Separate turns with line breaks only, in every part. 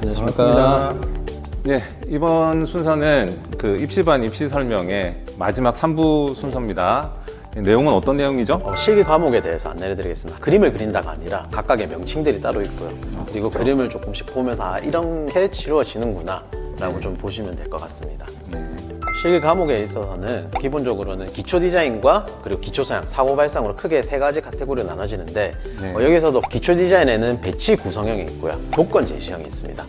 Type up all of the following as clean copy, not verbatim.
안녕하십니까.
네, 이번 순서는 그 입시반 입시 설명의 마지막 3부 순서입니다. 내용은 어떤 내용이죠?
실기 과목에 대해서 안내를 드리겠습니다. 그림을 그린다가 아니라 각각의 명칭들이 따로 있고요. 그리고 그림을 조금씩 보면서 이렇게 치루어지는구나 라고 좀 보시면 될 것 같습니다.
네.
실기 과목에 있어서는 기본적으로는 기초 디자인과 그리고 기초 서양, 사고 발상으로 크게 세 가지 카테고리로 나눠지는데
네.
여기서도 기초 디자인에는 배치 구성형이 있고요. 조건 제시형이 있습니다.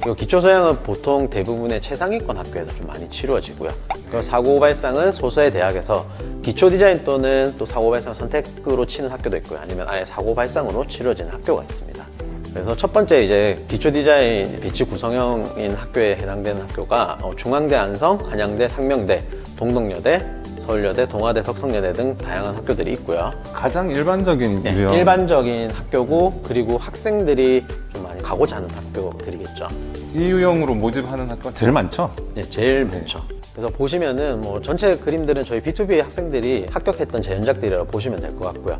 그리고 기초 서양은 보통 대부분의 최상위권 학교에서 좀 많이 치루어지고요. 그리고 사고 발상은 소수의 대학에서 기초 디자인 또는 또 사고 발상 선택으로 치는 학교도 있고요. 아니면 아예 사고 발상으로 치루어지는 학교가 있습니다. 그래서 첫 번째 이제 기초 디자인 배치 구성형인 학교에 해당되는 학교가 중앙대 안성, 한양대, 상명대, 동덕여대, 서울여대, 동아대, 덕성여대 등 다양한 학교들이 있고요.
가장 일반적인
네,
유형.
일반적인 학교고 그리고 학생들이 좀 많이 가고자 하는 학교들이겠죠.
이 유형으로 모집하는 학교가 제일 많죠?
네, 제일 많죠. 그래서 보시면은 뭐 전체 그림들은 저희 B2B 학생들이 합격했던 재현작들이라고 보시면 될 것 같고요.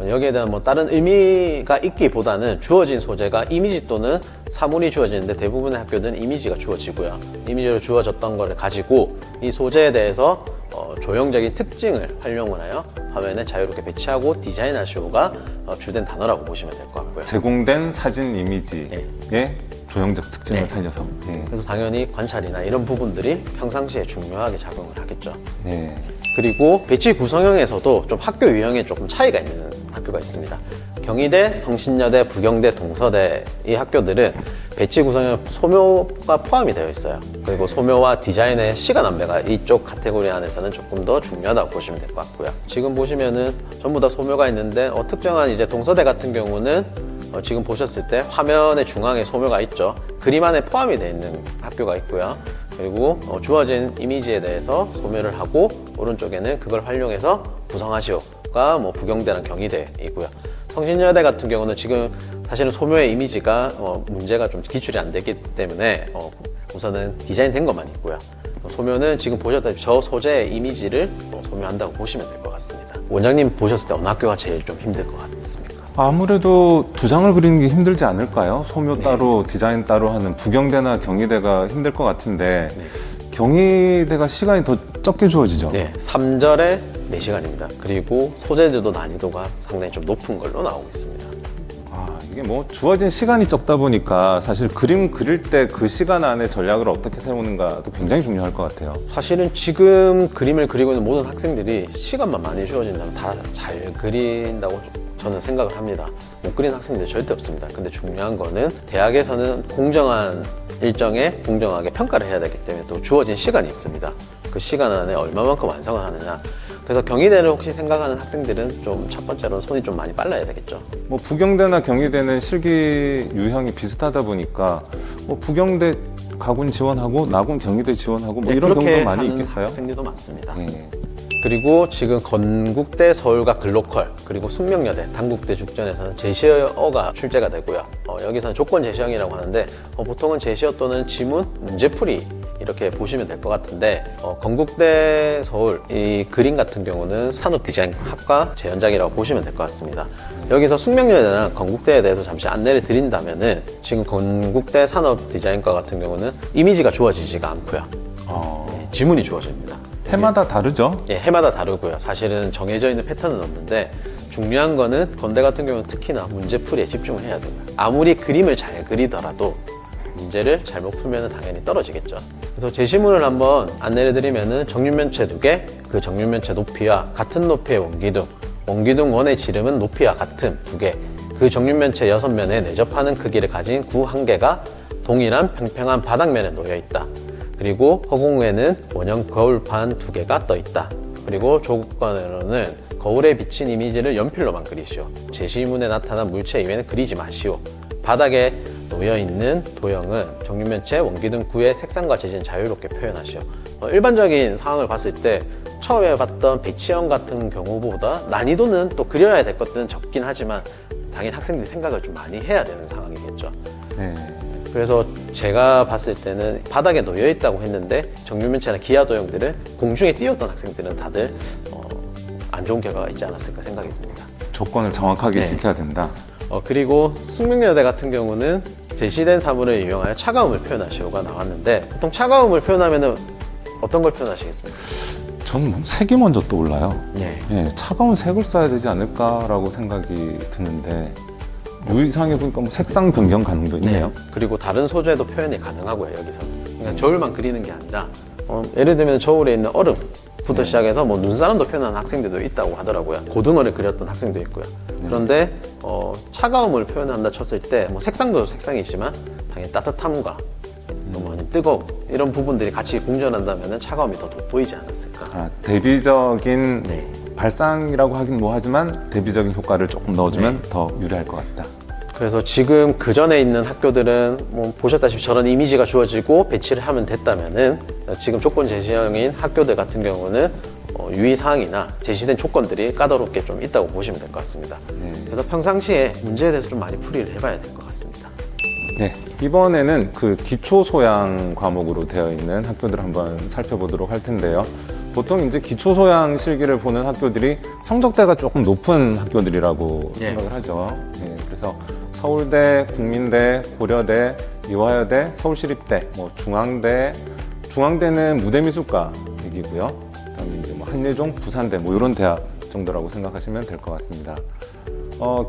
여기에 대한 뭐 다른 의미가 있기보다는 주어진 소재가 이미지 또는 사물이 주어지는데 대부분의 학교들은 이미지가 주어지고요. 이미지로 주어졌던 거를 가지고 이 소재에 대해서 조형적인 특징을 활용을 하여 화면에 자유롭게 배치하고 디자인하시오가 주된 단어라고 보시면 될 것 같고요.
제공된 사진 이미지의
네.
조형적 특징을
네.
살려서. 네.
그래서 당연히 관찰이나 이런 부분들이 평상시에 중요하게 작용을 하겠죠.
네.
그리고 배치 구성형에서도 좀 학교 유형에 조금 차이가 있는 학교가 있습니다. 경희대, 성신여대, 부경대, 동서대 이 학교들은 배치 구성형 소묘가 포함이 되어 있어요. 그리고 소묘와 디자인의 시간 안배가 이쪽 카테고리 안에서는 조금 더 중요하다고 보시면 될 것 같고요. 지금 보시면은 전부 다 소묘가 있는데 특정한 이제 동서대 같은 경우는 지금 보셨을 때 화면의 중앙에 소묘가 있죠. 그림 안에 포함이 되어 있는 학교가 있고요. 그리고 주어진 이미지에 대해서 소묘를 하고 오른쪽에는 그걸 활용해서 구성하시오가 뭐 부경대랑 경희대이고요. 성신여대 같은 경우는 지금 사실은 소묘의 이미지가 문제가 좀 기출이 안 되기 때문에 우선은 디자인된 것만 있고요. 소묘는 지금 보셨다시피 저 소재의 이미지를 소묘한다고 보시면 될 것 같습니다. 원장님 보셨을 때 어느 학교가 제일 좀 힘들 것 같습니까?
아무래도 두 장을 그리는 게 힘들지 않을까요? 소묘 따로, 디자인 따로 하는 부경대나 경희대가 힘들 것 같은데
네.
경희대가 시간이 더 적게 주어지죠?
네, 3절에 4시간입니다. 그리고 소재들도 난이도가 상당히 좀 높은 걸로 나오고 있습니다.
이게 뭐 주어진 시간이 적다 보니까 사실 그림 그릴 때 그 시간 안에 전략을 어떻게 세우는가도 굉장히 중요할 것 같아요.
사실은 지금 그림을 그리고 있는 모든 학생들이 시간만 많이 주어진다면 다 잘 그린다고 저는 생각을 합니다. 못 그린 학생들이 절대 없습니다. 근데 중요한 거는 대학에서는 공정한 일정에 공정하게 평가를 해야 되기 때문에 또 주어진 시간이 있습니다. 그 시간 안에 얼마만큼 완성을 하느냐. 그래서 경희대를 혹시 생각하는 학생들은 좀 첫 번째로는 손이 좀 많이 빨라야 되겠죠.
뭐 부경대나 경희대는 실기 유형이 비슷하다 보니까 뭐 부경대 가군 지원하고 나군 경희대 지원하고 뭐 이런
그렇게
경우도 많이
하는
있겠어요?
학생들도 많습니다.
예.
그리고 지금 건국대, 서울과 글로컬, 그리고 숙명여대, 단국대 죽전에서는 제시어가 출제가 되고요. 여기서는 조건 제시형이라고 하는데 보통은 제시어 또는 지문, 문제풀이 이렇게 보시면 될 것 같은데 건국대, 서울 이 그림 같은 경우는 산업디자인학과 재현작이라고 보시면 될 것 같습니다. 여기서 숙명여대랑 건국대에 대해서 잠시 안내를 드린다면은 지금 건국대 산업디자인과 같은 경우는 이미지가 주어지지가 않고요. 지문이 주어집니다.
해마다 다르죠?
예, 해마다 다르고요. 사실은 정해져 있는 패턴은 없는데 중요한 거는 건대 같은 경우는 특히나 문제풀이에 집중을 해야 돼요. 아무리 그림을 잘 그리더라도 문제를 잘못 풀면 당연히 떨어지겠죠. 그래서 제시문을 한번 안내를 드리면은 정육면체 2개, 그 정육면체 높이와 같은 높이의 원기둥, 원기둥 원의 지름은 높이와 같음 2개, 그 정육면체 6면에 내접하는 크기를 가진 구 1개가 동일한 평평한 바닥면에 놓여 있다. 그리고 허공에는 원형 거울판 2개가 떠 있다. 그리고 조건으로는 거울에 비친 이미지를 연필로만 그리시오. 제시문에 나타난 물체 이외에는 그리지 마시오. 바닥에 놓여있는 도형은 정육면체 원기둥 9의 색상과 재질을 자유롭게 표현하시오. 일반적인 상황을 봤을 때 처음에 봤던 배치형 같은 경우보다 난이도는 또 그려야 될 것들은 적긴 하지만 당연히 학생들이 생각을 좀 많이 해야 되는 상황이겠죠.
네.
그래서 제가 봤을 때는 바닥에 놓여 있다고 했는데 정육면체나 기하 도형들을 공중에 띄웠던 학생들은 다들 안 좋은 결과가 있지 않았을까 생각이 듭니다.
조건을 정확하게
네.
지켜야 된다.
그리고 숙명여대 같은 경우는 제시된 사물을 이용하여 차가움을 표현하시오가 나왔는데 보통 차가움을 표현하면은 어떤 걸 표현하시겠습니까?
저는 뭐 색이 먼저 떠올라요.
네.
예, 차가운 색을 써야 되지 않을까라고 생각이 드는데 유의사항에 보니까 뭐 색상 변경 가능도 있네요.
그리고 다른 소재도 표현이 가능하고요, 여기서는. 그냥 저울만 그리는 게 아니라 예를 들면 저울에 있는 얼음부터 시작해서 뭐 눈사람도 표현하는 학생들도 있다고 하더라고요. 고등어를 그렸던 학생도 있고요. 그런데 차가움을 표현한다 쳤을 때 뭐 색상도 색상이지만 당연히 따뜻함과 너무 아니면 뜨거움 이런 부분들이 같이 공존한다면 차가움이 더 돋보이지 않았을까.
아, 대비적인
네.
발상이라고 하긴 뭐하지만 대비적인 효과를 조금 넣어주면
네.
더 유리할 것 같다.
그래서 지금 그 전에 있는 학교들은 뭐 보셨다시피 저런 이미지가 주어지고 배치를 하면 됐다면은 지금 조건 제시형인 학교들 같은 경우는 유의사항이나 제시된 조건들이 까다롭게 좀 있다고 보시면 될 것 같습니다.
네.
그래서 평상시에 문제에 대해서 좀 많이 풀이를 해봐야 될 것 같습니다.
네, 이번에는 그 기초 소양 과목으로 되어 있는 학교들 한번 살펴보도록 할 텐데요. 보통 이제 기초 소양 실기를 보는 학교들이 성적대가 조금 높은 학교들이라고
네,
생각을 하죠. 네, 그래서 서울대, 국민대, 고려대, 이화여대, 서울시립대, 뭐 중앙대는 무대미술과 얘기고요. 그다음에 이제 뭐 한예종, 부산대 뭐 이런 대학 정도라고 생각하시면 될 것 같습니다.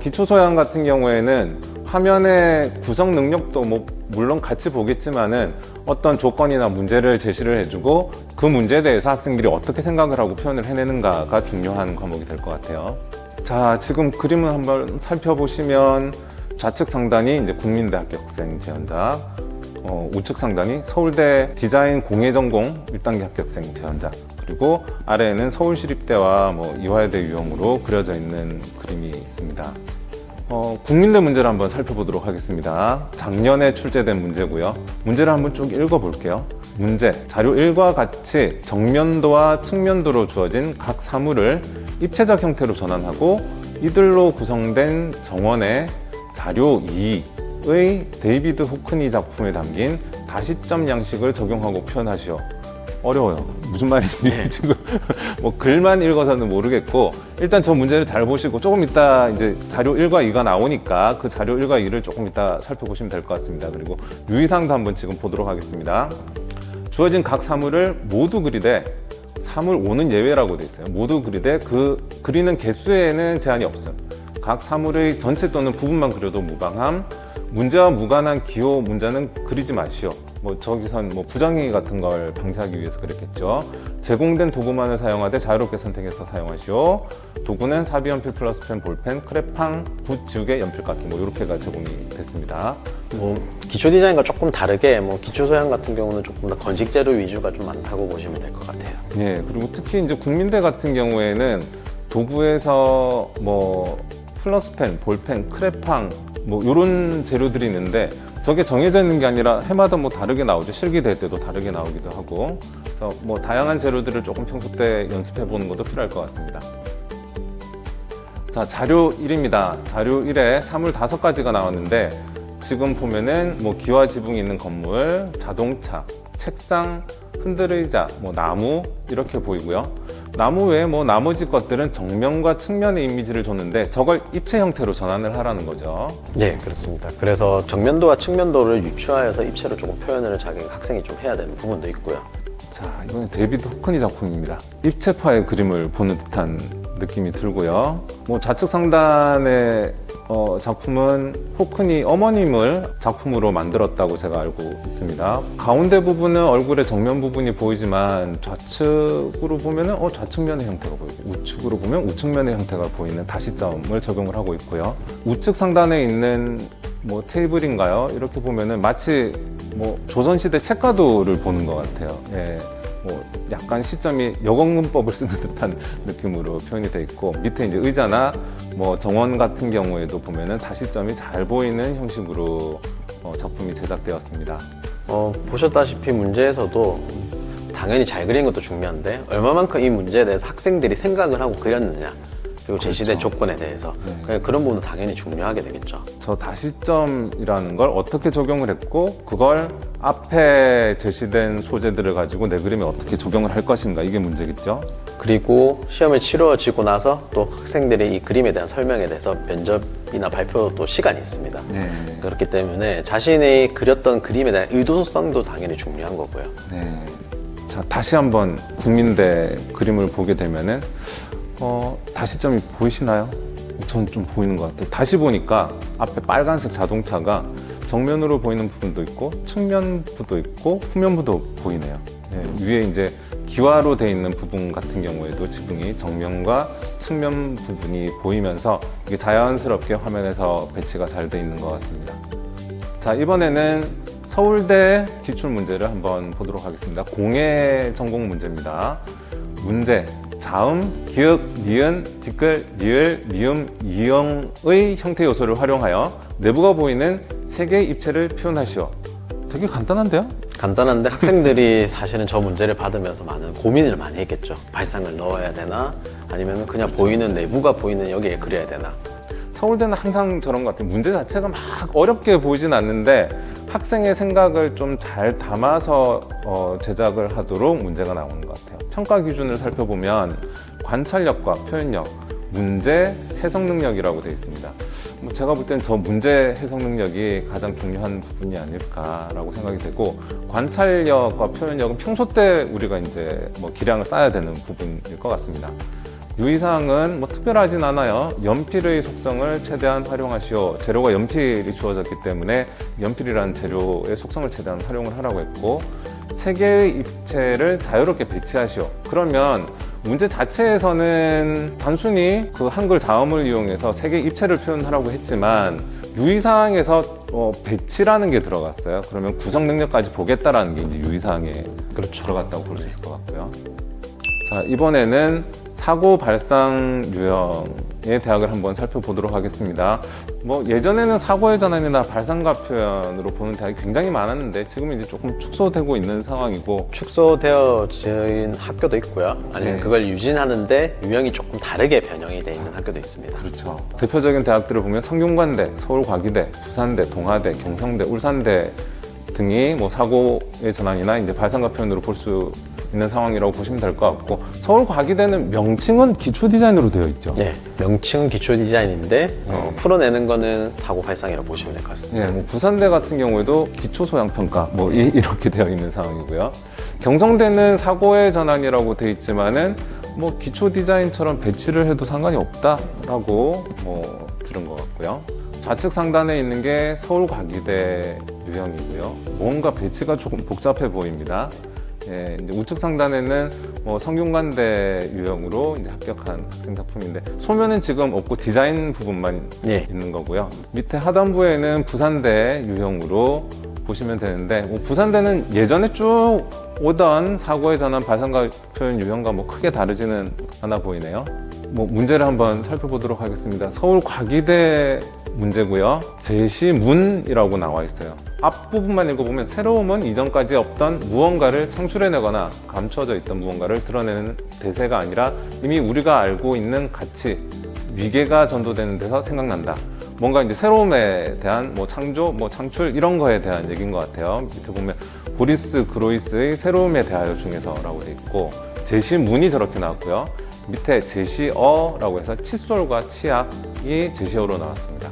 기초 소양 같은 경우에는 화면의 구성 능력도 뭐 물론 같이 보겠지만은 어떤 조건이나 문제를 제시를 해주고 그 문제에 대해서 학생들이 어떻게 생각을 하고 표현을 해내는가가 중요한 과목이 될 것 같아요. 자, 지금 그림을 한번 살펴보시면 좌측 상단이 이제 국민대 합격생 지원자, 우측 상단이 서울대 디자인 공예전공 1단계 합격생 지원자, 그리고 아래에는 서울시립대와 뭐 이화여대 유형으로 그려져 있는 그림이 있습니다. 국민대 문제를 한번 살펴보도록 하겠습니다. 작년에 출제된 문제고요. 문제를 한번 쭉 읽어볼게요. 문제, 자료 1과 같이 정면도와 측면도로 주어진 각 사물을 입체적 형태로 전환하고 이들로 구성된 정원의 자료 2의 데이비드 호크니 작품에 담긴 다시점 양식을 적용하고 표현하시오. 어려워요. 무슨 말인지 지금 뭐 글만 읽어서는 모르겠고, 일단 저 문제를 잘 보시고 조금 이따 이제 자료 1과 2가 나오니까 그 자료 1과 2를 조금 이따 살펴보시면 될 것 같습니다. 그리고 유의사항도 한번 지금 보도록 하겠습니다. 주어진 각 사물을 모두 그리되, 사물 5는 예외라고 되어 있어요. 모두 그리되 그 그리는 개수에는 제한이 없음. 각 사물의 전체 또는 부분만 그려도 무방함. 문제와 무관한 기호 문자는 그리지 마시오. 뭐 저기선 뭐 부정행위 같은 걸 방지하기 위해서 그랬겠죠. 제공된 도구만을 사용하되 자유롭게 선택해서 사용하시오. 도구는 사비연필, 플러스펜, 볼펜, 크레팡, 붓, 지우개, 연필깎이 뭐 이렇게가 제공이 됐습니다.
뭐 기초 디자인과 조금 다르게 뭐 기초 소양 같은 경우는 조금 더 건식 재료 위주가 좀 많다고 보시면 될 것 같아요.
예, 그리고 특히 이제 국민대 같은 경우에는 도구에서 뭐 플러스펜, 볼펜, 크레팡 뭐 이런 재료들이 있는데 저게 정해져 있는 게 아니라 해마다 뭐 다르게 나오죠. 실기대회 때도 다르게 나오기도 하고. 그래서 뭐 다양한 재료들을 조금 평소 때 연습해 보는 것도 필요할 것 같습니다. 자, 자료 1입니다. 자료 1에 사물 5가지가 나왔는데 지금 보면은 뭐 기와 지붕이 있는 건물, 자동차, 책상, 흔들의자, 뭐 나무 이렇게 보이고요. 나무 외에 뭐 나머지 것들은 정면과 측면의 이미지를 줬는데 저걸 입체 형태로 전환을 하라는 거죠.
네, 그렇습니다. 그래서 정면도와 측면도를 유추하여서 입체로 조금 표현을 자기 학생이 좀 해야 되는 부분도 있고요.
자, 이번엔 데이비드 호크니 작품입니다. 입체파의 그림을 보는 듯한 느낌이 들고요. 뭐 좌측 상단의 작품은 호크니 어머님을 작품으로 만들었다고 제가 알고 있습니다. 가운데 부분은 얼굴의 정면 부분이 보이지만 좌측으로 보면은 좌측면의 형태가 보이고 우측으로 보면 우측면의 형태가 보이는 다시점을 적용을 하고 있고요. 우측 상단에 있는 뭐 테이블인가요? 이렇게 보면은 마치 뭐 조선시대 책가도를 보는 것 같아요. 예. 뭐 약간 시점이 여공문법을 쓰는 듯한 느낌으로 표현이 돼 있고, 밑에 이제 의자나 뭐 정원 같은 경우에도 보면은 다시점이 잘 보이는 형식으로 작품이 제작되었습니다.
보셨다시피 문제에서도 당연히 잘 그린 것도 중요한데 얼마만큼 이 문제에 대해서 학생들이 생각을 하고 그렸느냐, 그리고 제시된
그렇죠.
조건에 대해서
네.
그냥 그런 부분도 당연히 중요하게 되겠죠.
저 다시점이라는 걸 어떻게 적용을 했고 그걸 앞에 제시된 소재들을 가지고 내 그림에 어떻게 적용을 할 것인가, 이게 문제겠죠.
그리고 시험을 치러지고 나서 또 학생들의 이 그림에 대한 설명에 대해서 면접이나 발표도 시간이 있습니다.
네.
그렇기 때문에 자신이 그렸던 그림에 대한 의도성도 당연히 중요한 거고요.
네. 자, 다시 한번 국민대 그림을 보게 되면은 다시점이 보이시나요? 전 좀 보이는 것 같아요. 다시 보니까 앞에 빨간색 자동차가 정면으로 보이는 부분도 있고 측면부도 있고 후면부도 보이네요. 네, 위에 이제 기와로 되어 있는 부분 같은 경우에도 지붕이 정면과 측면 부분이 보이면서 이게 자연스럽게 화면에서 배치가 잘 돼 있는 것 같습니다. 자, 이번에는 서울대 기출 문제를 한번 보도록 하겠습니다. 공예 전공 문제입니다. 문제: 자음, 기역, 니은, 티끌, 리을, 미음, 이응의 형태 요소를 활용하여 내부가 보이는 세 개의 입체를 표현하시오. 되게 간단한데요?
간단한데 학생들이 사실은 저 문제를 받으면서 많은 고민을 많이 했겠죠. 발상을 넣어야 되나 아니면 그냥 보이는 내부가 보이는 여기에 그려야 되나.
서울대는 항상 저런 것 같아요. 문제 자체가 막 어렵게 보이진 않는데 학생의 생각을 좀 잘 담아서 제작을 하도록 문제가 나오는 것 같아요. 평가 기준을 살펴보면 관찰력과 표현력, 문제 해석 능력이라고 되어 있습니다. 제가 볼 땐 저 문제 해석 능력이 가장 중요한 부분이 아닐까라고 생각이 되고, 관찰력과 표현력은 평소 때 우리가 이제 기량을 쌓아야 되는 부분일 것 같습니다. 유의사항은 특별하진 않아요. 연필의 속성을 최대한 활용하시오. 재료가 연필이 주어졌기 때문에 연필이라는 재료의 속성을 최대한 활용을 하라고 했고, 세 개의 입체를 자유롭게 배치하시오. 그러면 문제 자체에서는 단순히 그 한글 자음을 이용해서 세 개의 입체를 표현하라고 했지만 유의사항에서 배치라는 게 들어갔어요. 그러면 구성 능력까지 보겠다라는 게 이제 유의사항에 들어갔다고 볼 수 있을 것 같고요. 자, 이번에는 사고 발상 유형의 대학을 한번 살펴보도록 하겠습니다. 예전에는 사고의 전환이나 발상가 표현으로 보는 대학이 굉장히 많았는데 지금은 이제 조금 축소되고 있는 상황이고,
축소되어진 학교도 있고요. 아니면
네.
그걸 유진하는데 유형이 조금 다르게 변형이 되어 있는 학교도 있습니다.
그렇죠. 대표적인 대학들을 보면 성균관대, 서울과기대, 부산대, 동아대, 경성대, 울산대 등이 사고의 전환이나 이제 발상가 표현으로 볼 수 있는 상황이라고 보시면 될 것 같고, 서울과기대는 명칭은 기초 디자인으로 되어 있죠.
네, 명칭은 기초 디자인인데
네.
풀어내는 거는 사고 발상이라고 보시면 될 것 같습니다.
네, 부산대 같은 경우에도 기초 소양 평가 이렇게 되어 있는 상황이고요. 경성대는 사고의 전환이라고 되어 있지만은 기초 디자인처럼 배치를 해도 상관이 없다라고 들은 것 같고요. 좌측 상단에 있는 게 서울과기대 유형이고요. 뭔가 배치가 조금 복잡해 보입니다. 예, 이제 우측 상단에는 성균관대 유형으로 이제 합격한 학생 작품인데 소면은 지금 없고 디자인 부분만
예.
있는 거고요. 밑에 하단부에는 부산대 유형으로 보시면 되는데, 부산대는 예전에 쭉 오던 사고의 전환 발상가 표현 유형과 크게 다르지는 않아 보이네요. 문제를 한번 살펴보도록 하겠습니다. 서울과기대 문제고요. 제시문이라고 나와 있어요. 앞부분만 읽어보면 새로움은 이전까지 없던 무언가를 창출해내거나 감추어져 있던 무언가를 드러내는 대세가 아니라 이미 우리가 알고 있는 가치, 위계가 전도되는 데서 생각난다. 뭔가 이제 새로움에 대한 창조, 창출 이런 거에 대한 얘기인 것 같아요. 밑에 보면 보리스 그로이스의 새로움에 대하여 중에서라고 돼 있고, 제시문이 저렇게 나왔고요. 밑에 제시어라고 해서 칫솔과 치약이 제시어로 나왔습니다.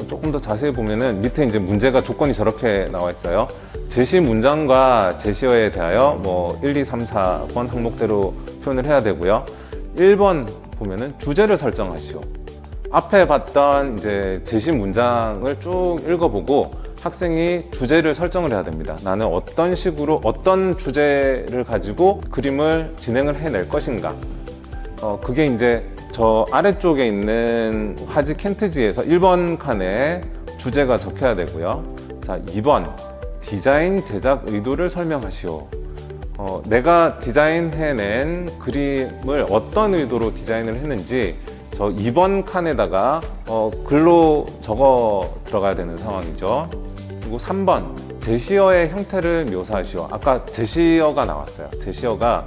조금 더 자세히 보면은 밑에 이제 문제가 조건이 저렇게 나와 있어요. 제시 문장과 제시어에 대하여 1, 2, 3, 4번 항목대로 표현을 해야 되고요. 1번 보면은 주제를 설정하시오. 앞에 봤던 이제 제시 문장을 쭉 읽어보고 학생이 주제를 설정을 해야 됩니다. 나는 어떤 식으로 어떤 주제를 가지고 그림을 진행을 해낼 것인가. 그게 이제 저 아래쪽에 있는 화지 켄트지에서 1번 칸에 주제가 적혀야 되고요. 자, 2번 디자인 제작 의도를 설명하시오. 내가 디자인해낸 그림을 어떤 의도로 디자인을 했는지 저 2번 칸에다가 글로 적어 들어가야 되는 상황이죠. 그리고 3번 제시어의 형태를 묘사하시오. 아까 제시어가 나왔어요. 제시어가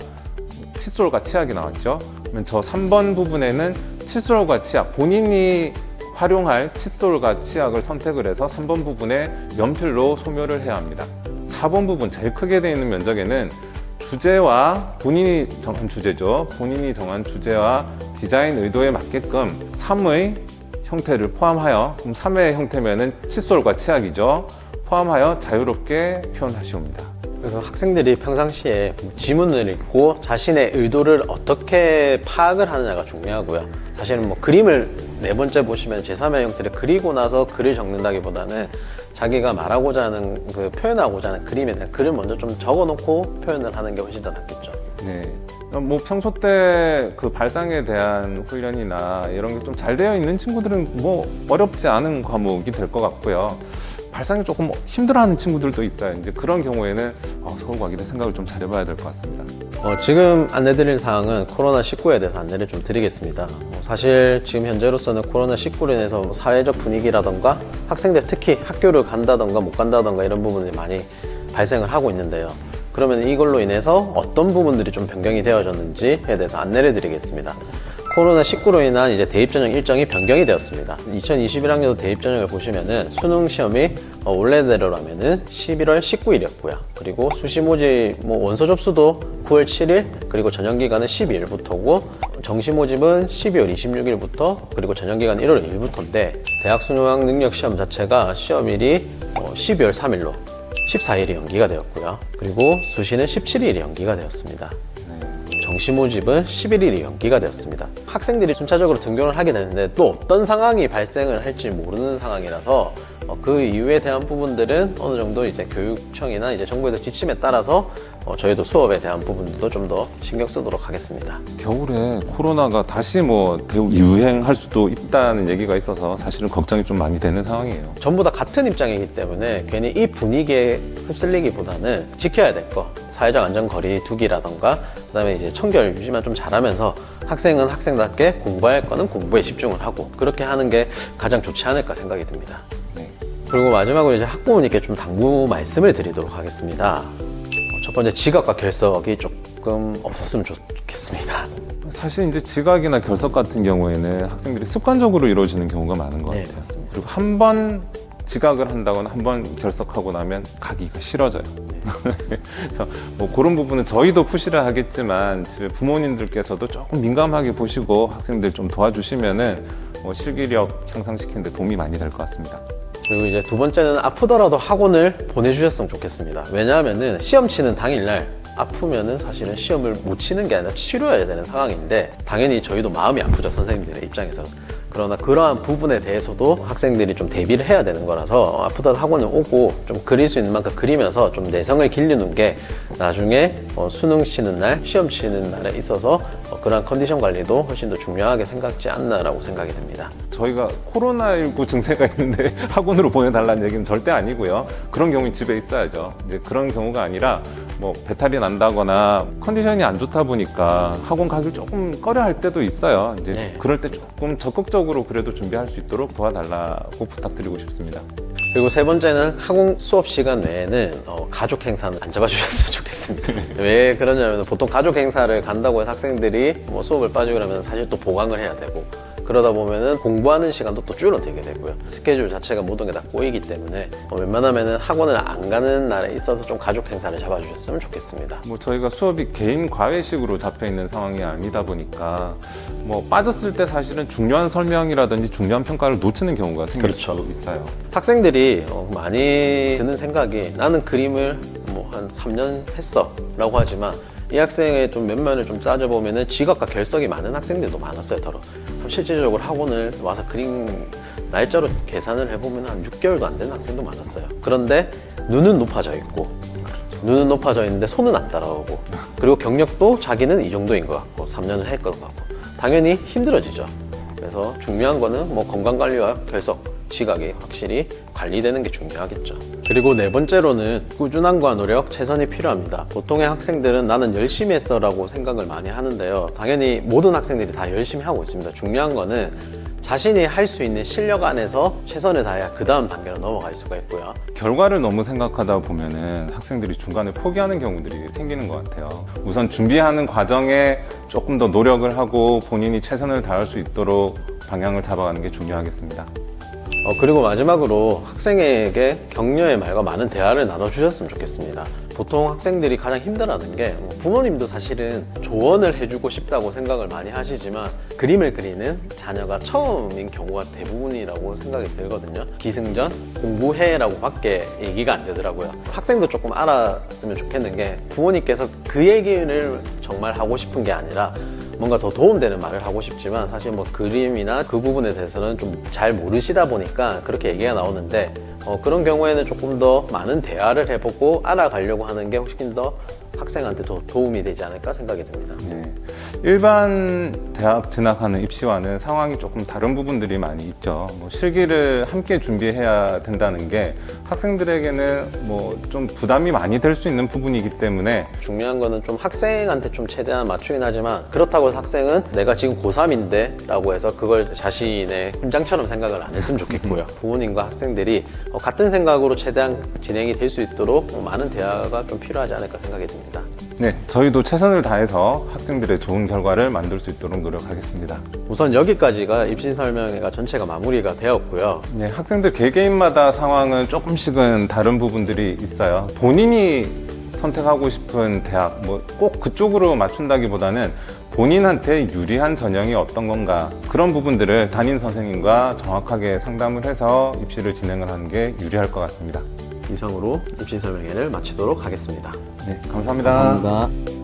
칫솔과 치약이 나왔죠. 그러면 저 3번 부분에는 칫솔과 치약, 본인이 활용할 칫솔과 치약을 선택을 해서 3번 부분에 연필로 소묘를 해야 합니다. 4번 부분 제일 크게 되어 있는 면적에는 주제와 본인이 정한 주제죠. 본인이 정한 주제와 디자인 의도에 맞게끔 3의 형태를 포함하여, 그럼 3의 형태면은 칫솔과 치약이죠. 포함하여 자유롭게 표현하시옵니다.
그래서 학생들이 평상시에 지문을 읽고 자신의 의도를 어떻게 파악을 하느냐가 중요하고요. 사실은 뭐 그림을 네 번째 보시면 제3의 형태를 그리고 나서 글을 적는다기보다는 자기가 말하고자 하는 그 표현하고자 하는 그림에 대한 글을 먼저 좀 적어 놓고 표현을 하는 게 훨씬 더 낫겠죠.
네. 뭐 평소 때 그 발상에 대한 훈련이나 이런 게 좀 잘 되어 있는 친구들은 뭐 어렵지 않은 과목이 될 것 같고요. 발상이 조금 힘들어하는 친구들도 있어요. 이제 그런 경우에는 서울 가기 대해 생각을 좀 잘해봐야 될 것 같습니다.
지금 안내드릴 사항은 코로나19에 대해서 안내를 좀 드리겠습니다. 사실 지금 현재로서는 코로나19로 인해서 사회적 분위기라던가 학생들 특히 학교를 간다던가 못 간다던가 이런 부분이 많이 발생을 하고 있는데요. 그러면 이걸로 인해서 어떤 부분들이 좀 변경이 되어졌는지에 대해서 안내를 드리겠습니다. 코로나19로 인한 이제 대입전형 일정이 변경이 되었습니다. 2021학년도 대입전형을 보시면은 수능 시험이 원래대로라면은 11월 19일이었고요. 그리고 수시 모집 원서 접수도 9월 7일, 그리고 전형 기간은 12일부터고 정시 모집은 12월 26일부터, 그리고 전형 기간은 1월 1일부터인데 대학 수학 능력 시험 자체가 시험일이 12월 3일로 14일이 연기가 되었고요. 그리고 수시는 17일이 연기가 되었습니다. 정시 모집은 11일이 연기가 되었습니다. 학생들이 순차적으로 등교를 하게 되는데 또 어떤 상황이 발생을 할지 모르는 상황이라서 그 이유에 대한 부분들은 어느 정도 이제 교육청이나 이제 정부에서 지침에 따라서 저희도 수업에 대한 부분들도 좀 더 신경 쓰도록 하겠습니다.
겨울에 코로나가 다시 뭐 대유행할 수도 있다는 얘기가 있어서 사실은 걱정이 좀 많이 되는 상황이에요.
전부 다 같은 입장이기 때문에 괜히 이 분위기에 휩쓸리기보다는 지켜야 될 거, 사회적 안전거리 두기라던가 그다음에 이제 청결 유지만 좀 잘하면서 학생은 학생답게 공부할 거는 공부에 집중을 하고 그렇게 하는 게 가장 좋지 않을까 생각이 듭니다.
네.
그리고 마지막으로 이제 학부모님께 좀 당부 말씀을 드리도록 하겠습니다. 첫 번째, 지각과 결석이 조금 없었으면 좋겠습니다.
사실 이제 지각이나 결석 같은 경우에는 학생들이 습관적으로 이루어지는 경우가 많은 것
네,
같아요.
맞습니다.
그리고 한 번 지각을 한다거나 한 번 결석하고 나면 가기가 싫어져요. 그래서 뭐 그런 부분은 저희도 푸시를 하겠지만 집에 부모님들께서도 조금 민감하게 보시고 학생들 좀 도와주시면은 실기력 향상시키는 데 도움이 많이 될 것 같습니다.
그리고 이제 두 번째는 아프더라도 학원을 보내주셨으면 좋겠습니다. 왜냐하면은 시험 치는 당일날 아프면은 사실은 시험을 못 치는 게 아니라 치료해야 되는 상황인데 당연히 저희도 마음이 아프죠, 선생님들의 입장에서. 그러나 그러한 부분에 대해서도 학생들이 좀 대비를 해야 되는 거라서 아프더라도 학원에 오고 좀 그릴 수 있는 만큼 그리면서 좀 내성을 길르는 게 나중에 수능 치는 날, 시험 치는 날에 있어서 그러한 컨디션 관리도 훨씬 더 중요하게 생각지 않나라고 생각이 듭니다.
저희가 코로나19 증세가 있는데 학원으로 보내달라는 얘기는 절대 아니고요. 그런 경우는 집에 있어야죠. 이제 그런 경우가 아니라 뭐 배탈이 난다거나 컨디션이 안 좋다 보니까 학원 가길 조금 꺼려할 때도 있어요. 이제
네,
그럴 때 조금 적극적으로 그래도 준비할 수 있도록 도와달라고 부탁드리고 싶습니다.
그리고 세 번째는 학원 수업 시간 외에는 가족 행사는 안 잡아주셨으면 좋겠습니다. 왜 그러냐면 보통 가족 행사를 간다고 해서 학생들이 뭐 수업을 빠지고 그러면 사실 또 보강을 해야 되고 그러다 보면은 공부하는 시간도 또 줄어들게 되고요. 스케줄 자체가 모든 게 다 꼬이기 때문에 웬만하면은 학원을 안 가는 날에 있어서 좀 가족 행사를 잡아주셨으면 좋겠습니다.
뭐 저희가 수업이 개인 과외식으로 잡혀 있는 상황이 아니다 보니까 뭐 빠졌을 때 사실은 중요한 설명이라든지 중요한 평가를 놓치는 경우가 생길
그렇죠.
수도 있어요.
학생들이 많이 드는 생각이 나는 그림을 뭐 한 3년 했어 라고 하지만 이 학생의 좀 면면을 좀 따져보면은 지각과 결석이 많은 학생들도 많았어요, 더러. 실질적으로 학원을 와서 그림 날짜로 계산을 해보면 한 6개월도 안 되는 학생도 많았어요. 그런데 눈은 높아져 있고, 눈은 높아져 있는데 손은 안 따라오고, 그리고 경력도 자기는 이 정도인 것 같고, 3년을 했던 것 같고, 당연히 힘들어지죠. 그래서 중요한 거는 뭐 건강관리와 결석, 지각이 확실히 관리되는 게 중요하겠죠. 그리고 네 번째로는 꾸준함과 노력, 최선이 필요합니다. 보통의 학생들은 나는 열심히 했어 라고 생각을 많이 하는데요. 당연히 모든 학생들이 다 열심히 하고 있습니다. 중요한 거는 자신이 할 수 있는 실력 안에서 최선을 다해야 그 다음 단계로 넘어갈 수가 있고요.
결과를 너무 생각하다 보면은 학생들이 중간에 포기하는 경우들이 생기는 것 같아요. 우선 준비하는 과정에 조금 더 노력을 하고 본인이 최선을 다할 수 있도록 방향을 잡아가는 게 중요하겠습니다.
그리고 마지막으로 학생에게 격려의 말과 많은 대화를 나눠주셨으면 좋겠습니다. 보통 학생들이 가장 힘들어하는 게 부모님도 사실은 조언을 해주고 싶다고 생각을 많이 하시지만 그림을 그리는 자녀가 처음인 경우가 대부분이라고 생각이 들거든요. 기승전 공부해라고 밖에 얘기가 안 되더라고요. 학생도 조금 알았으면 좋겠는 게 부모님께서 그 얘기를 정말 하고 싶은 게 아니라 뭔가 더 도움되는 말을 하고 싶지만 사실 뭐 그림이나 그 부분에 대해서는 좀 잘 모르시다 보니까 그렇게 얘기가 나오는데 그런 경우에는 조금 더 많은 대화를 해보고 알아가려고 하는 게 훨씬 더 학생한테 더 도움이 되지 않을까 생각이 듭니다.
네. 일반 대학 진학하는 입시와는 상황이 조금 다른 부분들이 많이 있죠. 뭐 실기를 함께 준비해야 된다는 게 학생들에게는 뭐 좀 부담이 많이 될 수 있는 부분이기 때문에
중요한 거는 좀 학생한테 좀 최대한 맞추긴 하지만 그렇다고 해서 학생은 내가 지금 고3인데 라고 해서 그걸 자신의 훈장처럼 생각을 안 했으면 좋겠고요. 부모님과 학생들이 같은 생각으로 최대한 진행이 될 수 있도록 많은 대화가 좀 필요하지 않을까 생각이 듭니다.
네, 저희도 최선을 다해서 학생들의 좋은 결과를 만들 수 있도록 노력하겠습니다.
우선 여기까지가 입시 설명회가 전체가 마무리가 되었고요.
네, 학생들 개개인마다 상황은 조금씩은 다른 부분들이 있어요. 본인이 선택하고 싶은 대학, 뭐 꼭 그쪽으로 맞춘다기보다는 본인한테 유리한 전형이 어떤 건가 그런 부분들을 담임 선생님과 정확하게 상담을 해서 입시를 진행을 하는 게 유리할 것 같습니다.
이상으로 입시 설명회를 마치도록 하겠습니다.
네, 감사합니다.
감사합니다.